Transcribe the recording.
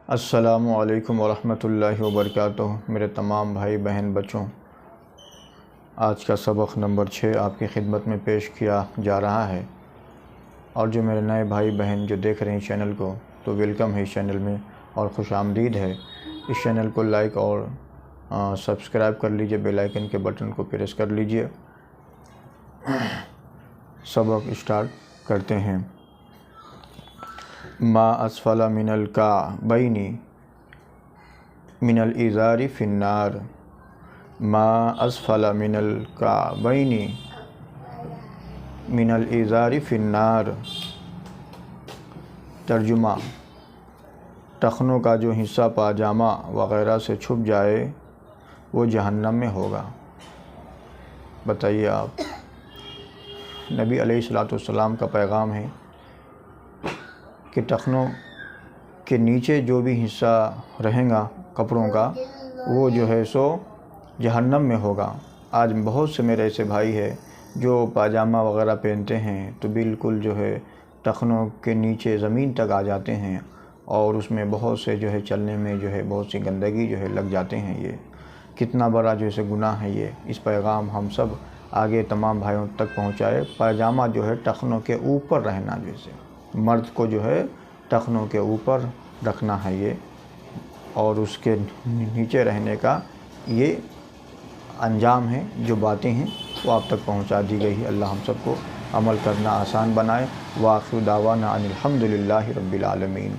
السلام علیکم ورحمۃ اللہ وبرکاتہ۔ میرے تمام بھائی بہن بچوں، آج کا سبق نمبر 6 آپ کی خدمت میں پیش کیا جا رہا ہے۔ اور جو میرے نئے بھائی بہن جو دیکھ رہے ہیں چینل کو، تو ویلکم ہے اس چینل میں اور خوش آمدید ہے۔ اس چینل کو لائک اور سبسکرائب کر لیجئے، بیل آئیکن کے بٹن کو پریس کر لیجئے۔ سبق اسٹارٹ کرتے ہیں۔ ما اسفل من الکعبین من الازار فی النار۔ ما اسفل من الکعبین من الازار فی النار۔ ترجمہ: ٹخنوں کا جو حصہ پاجامہ وغیرہ سے چھپ جائے وہ جہنم میں ہوگا۔ بتائیے آپ، نبی علیہ السلام کا پیغام ہے کہ ٹخنوں کے نیچے جو بھی حصہ رہیں گا کپڑوں کا، وہ جو ہے سو جہنم میں ہوگا۔ آج بہت سے میرے ایسے بھائی ہیں جو پاجامہ وغیرہ پہنتے ہیں تو بالکل جو ہے ٹخنوں کے نیچے زمین تک آ جاتے ہیں، اور اس میں بہت سے جو ہے چلنے میں جو ہے بہت سی گندگی جو ہے لگ جاتے ہیں۔ یہ کتنا بڑا جو ہے گناہ ہے یہ۔ اس پیغام ہم سب آگے تمام بھائیوں تک پہنچائے۔ پاجامہ جو ہے ٹخنوں کے اوپر رہنا، جیسے مرد کو جو ہے ٹخنوں کے اوپر رکھنا ہے یہ، اور اس کے نیچے رہنے کا یہ انجام ہے۔ جو باتیں ہیں وہ آپ تک پہنچا دی گئی ہے۔ اللہ ہم سب کو عمل کرنا آسان بنائے۔ وآخر دعوانا ان الحمد للہ رب العالمین۔